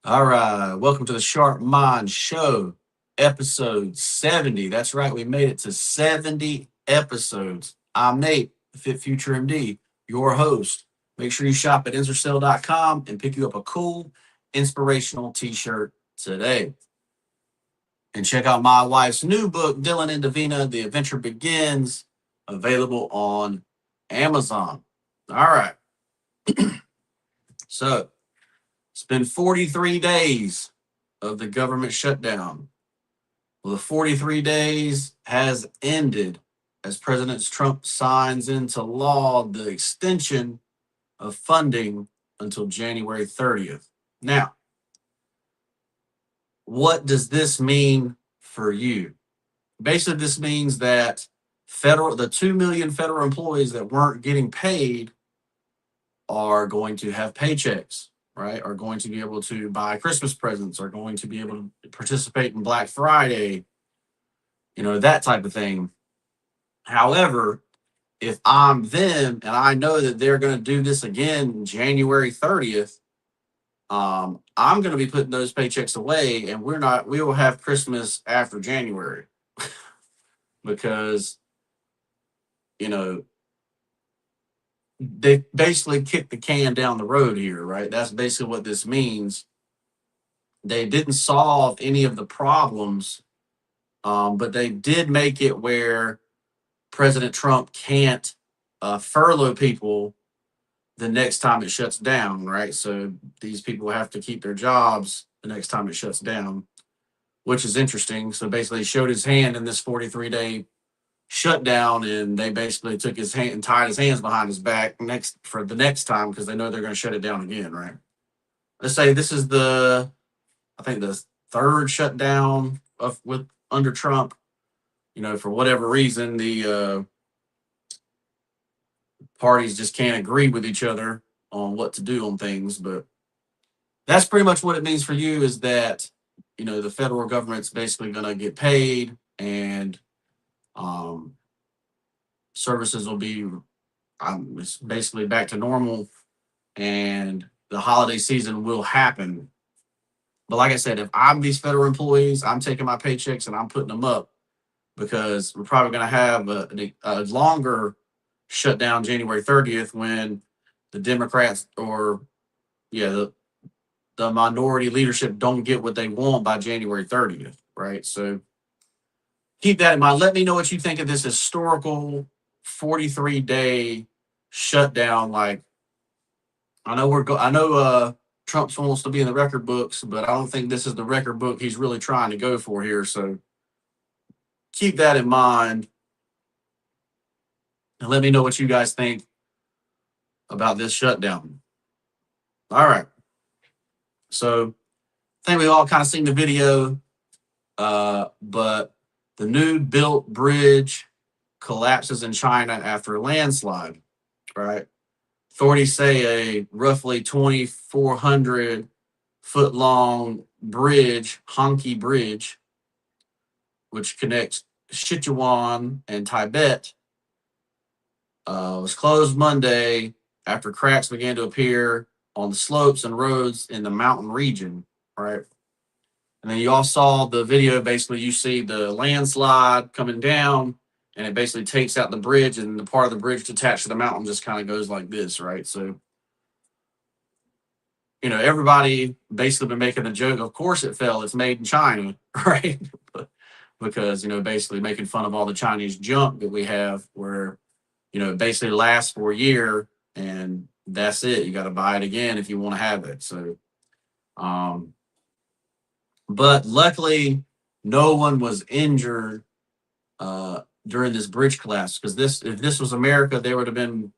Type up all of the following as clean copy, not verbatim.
All right, welcome to the Sharp Mind Show, episode 70. That's right, we made it to 70 episodes. I'm Nate, the Fit Future MD, your host. Make sure you shop at InserCell.com and pick you up a cool, inspirational t shirt today. And check out my wife's new book, Dylan and Davina, The Adventure Begins, available on Amazon. All right, so it's been 43 days of the government shutdown. Well, the 43 days has ended as President Trump signs into law the extension of funding until January 30th. Now, what does this mean for you? Basically, this means that the 2 million federal employees that weren't getting paid are going to have paychecks, right? Are going to be able to buy Christmas presents, are going to be able to participate in Black Friday, that type of thing. However, if I'm them and I know that they're going to do this again January 30th, I'm going to be putting those paychecks away, and we will have Christmas after January because, you know, they basically kicked the can down the road here, right? That's basically what this means. They didn't solve any of the problems, but they did make it where President Trump can't furlough people the next time it shuts down, right? So these people have to keep their jobs the next time it shuts down, which is interesting. So basically, he showed his hand in this 43-day shutdown, and they basically took his hand and tied his hands behind his back for the next time because they know they're going to shut it down again, right? Let's say this is I think the third shutdown with under Trump. For whatever reason, the parties just can't agree with each other on what to do on things. But that's pretty much what it means for you is that, the federal government's basically going to get paid and um, services will be it's basically back to normal and the holiday season will happen. But like I said, if I'm these federal employees, I'm taking my paychecks and I'm putting them up because we're probably going to have a longer shutdown January 30th when the Democrats or the minority leadership don't get what they want by January 30th, right? So keep that in mind. Let me know what you think of this historical 43-day shutdown. Like, I know Trump wants to be in the record books, but I don't think this is the record book he's really trying to go for here. So keep that in mind. And let me know what you guys think about this shutdown. All right. So I think we all kind of seen the video, but the new built bridge collapses in China after a landslide, right? Authorities say a roughly 2,400-foot long bridge, Hongqi Bridge, which connects Sichuan and Tibet, was closed Monday after cracks began to appear on the slopes and roads in the mountain region, right? And then you all saw the video. Basically, you see the landslide coming down, and it basically takes out the bridge, and the part of the bridge attached to the mountain just kind of goes like this, right? So, everybody basically been making a joke. Of course, it fell. It's made in China, right? Because basically making fun of all the Chinese junk that we have, where it basically lasts for a year, and that's it. You got to buy it again if you want to have it. So, but luckily, no one was injured during this bridge collapse because if this was America, there would have been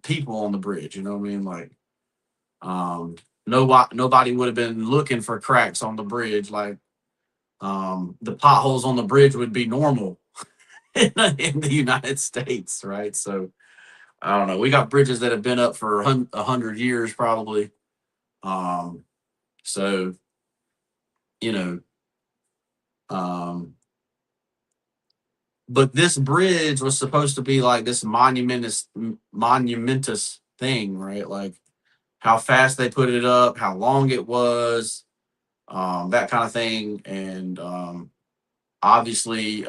people on the bridge. You know what I mean? Like, nobody would have been looking for cracks on the bridge. Like, the potholes on the bridge would be normal in the United States, right? So, I don't know. We got bridges that have been up for 100 years, probably. So, you know, um, but this bridge was supposed to be like this monumentous thing, right? Like how fast they put it up, how long it was. that kind of thing. And obviously,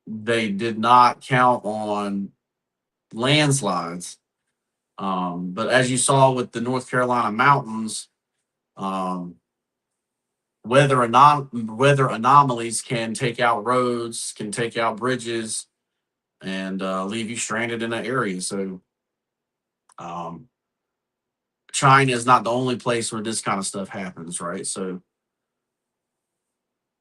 they did not count on landslides. But as you saw with the North Carolina mountains, um, weather anomalies can take out roads, can take out bridges, and leave you stranded in an area. So um, China is not the only place where this kind of stuff happens, right? So,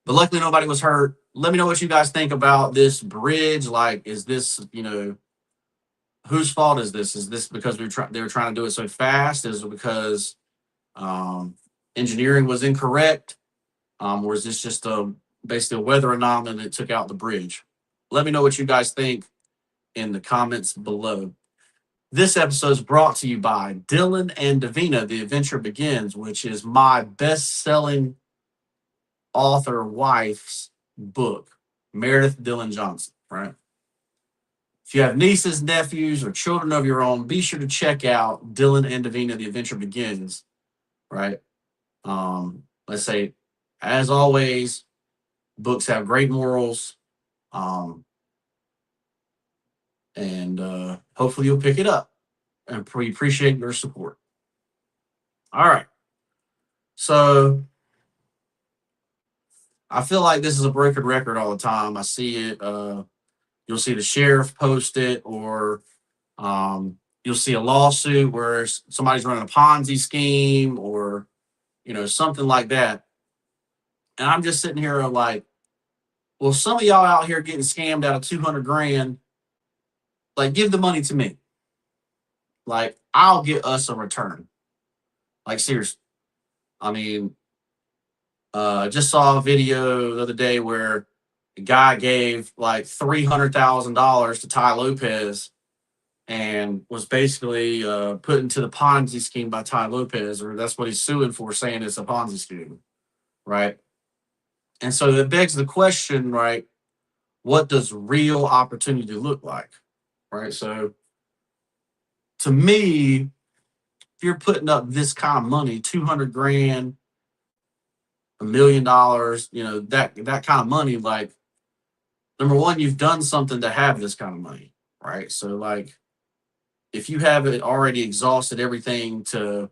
but luckily nobody was hurt. Let me know what you guys think about this bridge. Like, is this, whose fault is this? Is this because they were trying to do it so fast? Is it because um, engineering was incorrect? Or is this just basically a weather anomaly that took out the bridge? Let me know what you guys think in the comments below. This episode is brought to you by Dylan and Davina, The Adventure Begins, which is my best-selling author wife's book, Meredith Dillon Johnson, right? If you have nieces, nephews, or children of your own, be sure to check out Dylan and Davina, The Adventure Begins, right? Let's say, as always, books have great morals, and hopefully you'll pick it up. And we appreciate your support. All right. So I feel like this is a broken record all the time. I see it. You'll see the sheriff post it, or you'll see a lawsuit where somebody's running a Ponzi scheme, or something like that. And I'm just sitting here like, well, some of y'all out here getting scammed out of 200 grand, like, give the money to me. Like, I'll get us a return. Like, seriously. I mean, just saw a video the other day where the guy gave like $300,000 to Ty Lopez and was basically put into the Ponzi scheme by Ty Lopez, or that's what he's suing for, saying it's a Ponzi scheme, right? And so that begs the question, right? What does real opportunity look like, right? So to me, if you're putting up this kind of money, 200 grand, $1 million, that kind of money, like, number one, you've done something to have this kind of money, right? So, like, if you haven't already exhausted everything to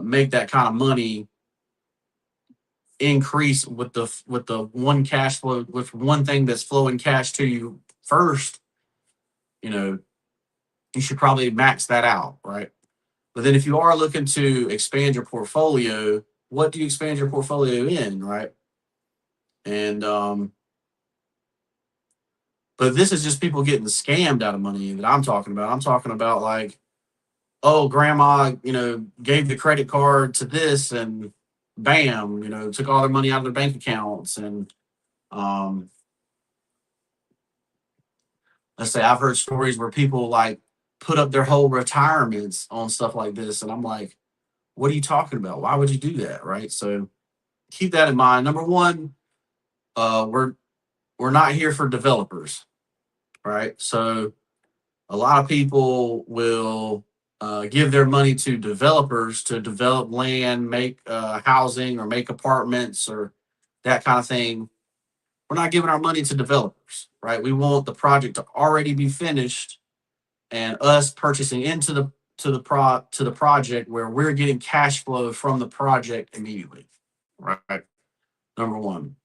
make that kind of money increase with the one cash flow, with one thing that's flowing cash to you first, you should probably max that out, right? But then if you are looking to expand your portfolio, what do you expand your portfolio in, right? And but this is just people getting scammed out of money that I'm talking about. I'm talking about, like, oh, grandma, gave the credit card to this, and bam, took all their money out of their bank accounts. And let's say I've heard stories where people, like, put up their whole retirements on stuff like this. And I'm like, what are you talking about? Why would you do that? Right. So keep that in mind. Number one, we're not here for developers. Right. So a lot of people will give their money to developers to develop land, make housing, or make apartments, or that kind of thing. We're not giving our money to developers, right? We want the project to already be finished, and us purchasing into the project where we're getting cash flow from the project immediately, right? Number one.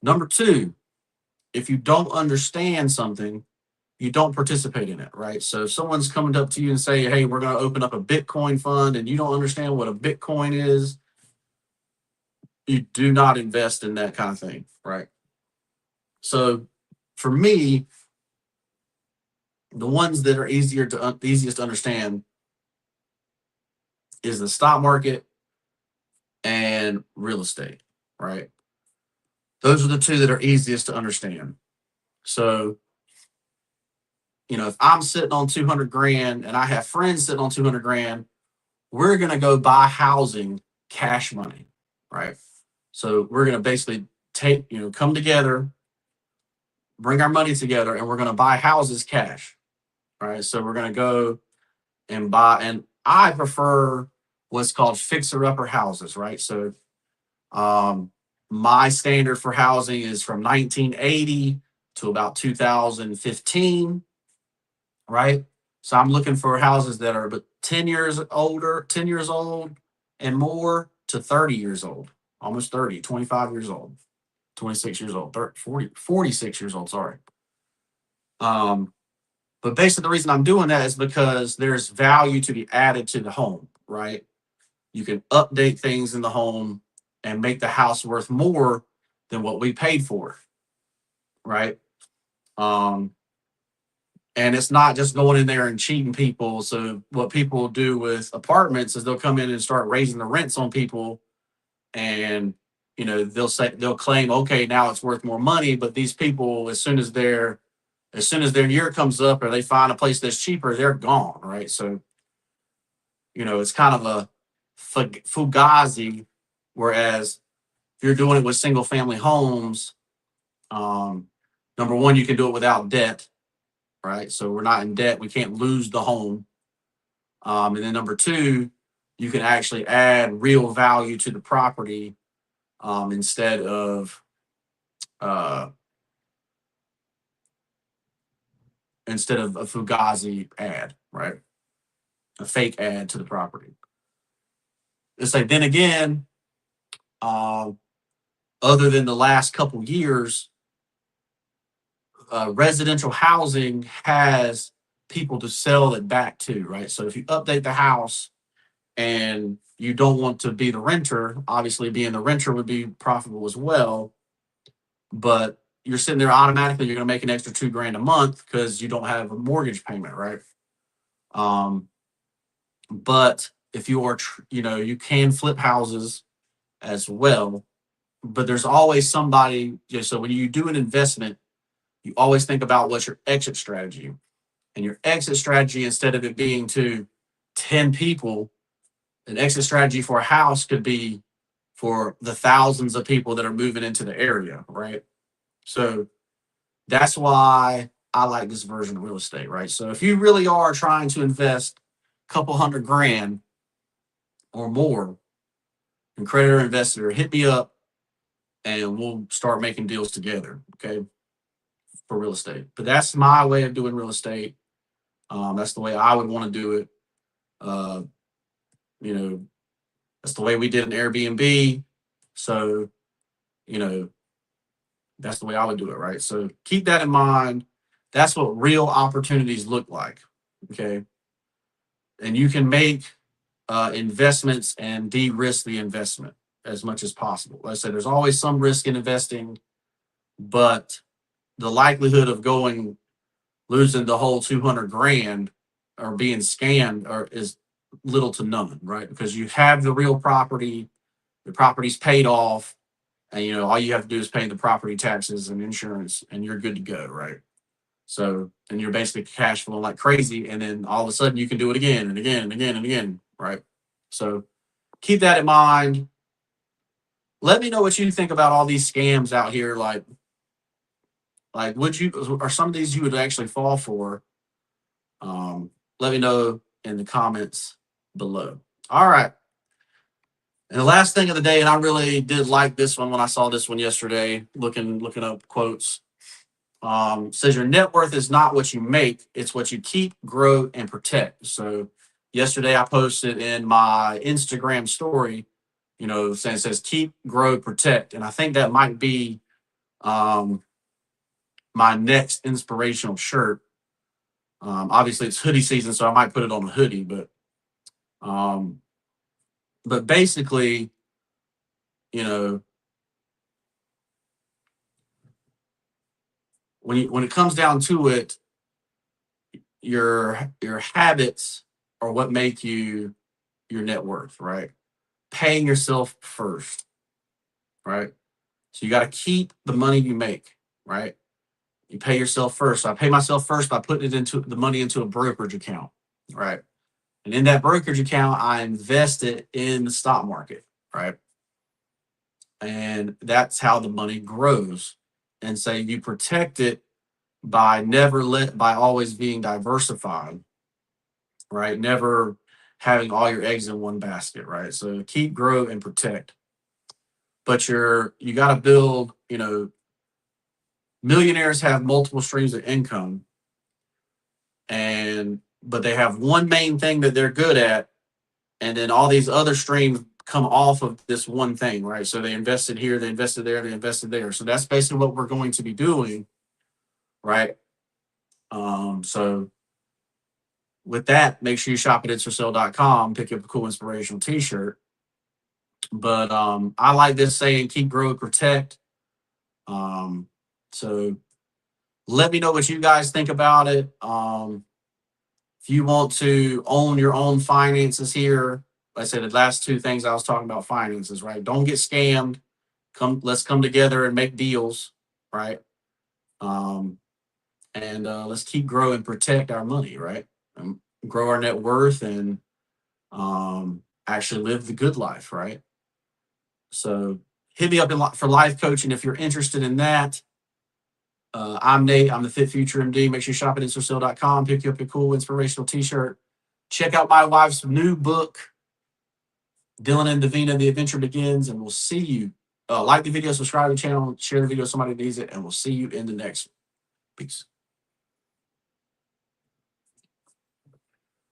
Number two, if you don't understand something, you don't participate in it, right? So if someone's coming up to you and say, hey, we're going to open up a Bitcoin fund, and you don't understand what a Bitcoin is, you do not invest in that kind of thing, right? So for me, the ones that are easiest to understand is the stock market and real estate, right? Those are the two that are easiest to understand. So, if I'm sitting on 200 grand and I have friends sitting on 200 grand, we're going to go buy housing cash money, right? So we're going to basically come together, bring our money together, and we're going to buy houses cash, right? So we're going to go and buy, and I prefer what's called fixer upper houses, right? So um, my standard for housing is from 1980 to about 2015, right? So I'm looking for houses that are but 10 years older, 10 years old and more to 30 years old, almost 30, 25 years old, 26 years old, 30, 40, 46 years old, sorry. Um, but basically the reason I'm doing that is because there's value to be added to the home, right? You can update things in the home and make the house worth more than what we paid for, right? Um, and it's not just going in there and cheating people. So what people do with apartments is they'll come in and start raising the rents on people, and they'll claim, okay, now it's worth more money. But these people, as soon as their year comes up or they find a place that's cheaper, they're gone, right? So it's kind of a fugazi. Whereas if you're doing it with single family homes, um, number one, you can do it without debt, right? So we're not in debt. We can't lose the home. And then number two, you can actually add real value to the property, instead of uh, a fugazi ad, right? A fake ad to the property. It's like then again, um, other than the last couple years, residential housing has people to sell it back to, right? So if you update the house and you don't want to be the renter, obviously being the renter would be profitable as well. But you're sitting there automatically, you're going to make an extra $2,000 a month because you don't have a mortgage payment, right? Um, but if you are, you can flip houses as well. But there's always somebody. So when you do an investment, you always think about what's your exit strategy. And your exit strategy, instead of it being to 10 people, an exit strategy for a house could be for the thousands of people that are moving into the area, right? So that's why I like this version of real estate, right? So if you really are trying to invest a couple $100,000 or more in credit or investor, hit me up and we'll start making deals together, okay, for real estate. But that's my way of doing real estate. That's the way I would want to do it. Uh, you know, that's the way we did an Airbnb. So, you know, that's the way I would do it, right? So keep that in mind. That's what real opportunities look like. Okay. And you can make investments and de-risk the investment as much as possible. Like I said, there's always some risk in investing, but the likelihood of losing the whole 200,000 or being scammed is little to none, right? Because you have the real property, the property's paid off, and all you have to do is pay the property taxes and insurance, and you're good to go, right? So, and you're basically cash flowing like crazy, and then all of a sudden you can do it again and again and again and again, right? So keep that in mind. Let me know what you think about all these scams out here. Like, would you, or some of these you would actually fall for? Let me know in the comments below. All right. And the last thing of the day, and I really did like this one when I saw this one yesterday, looking up quotes. Says your net worth is not what you make, it's what you keep, grow, and protect. So yesterday I posted in my Instagram story, saying it says keep, grow, protect. And I think that might be um, my next inspirational shirt. Obviously it's hoodie season, so I might put it on a hoodie, um, but basically, you know, when it comes down to it, your habits are what make you your net worth, right? Paying yourself first, right? So you got to keep the money you make, right? You pay yourself first. So I pay myself first by putting the money into a brokerage account, right? And in that brokerage account, I invest it in the stock market, right? And that's how the money grows. And so you protect it by always being diversified, right? Never having all your eggs in one basket, right? So keep, grow, and protect. But you got to build, millionaires have multiple streams of income, but they have one main thing that they're good at, and then all these other streams come off of this one thing, right? So they invested here, they invested there, they invested there. So that's basically what we're going to be doing, right? So with that, make sure you shop at itsforsale.com, pick up a cool inspirational t-shirt. But I like this saying, keep, grow, protect. So let me know what you guys think about it. If you want to own your own finances here, like I said, the last two things I was talking about, finances, right? Don't get scammed. Let's come together and make deals, right? And let's keep, grow, and protect our money, right? Grow our net worth and actually live the good life, right? So hit me up for life coaching if you're interested in that. I'm Nate. I'm the Fit Future MD. Make sure you shop at itsforsale.com. Pick you up a cool inspirational t-shirt. Check out my wife's new book, Dylan and Davina, The Adventure Begins. And we'll see you. Like the video, subscribe to the channel, share the video if somebody needs it, and we'll see you in the next one. Peace.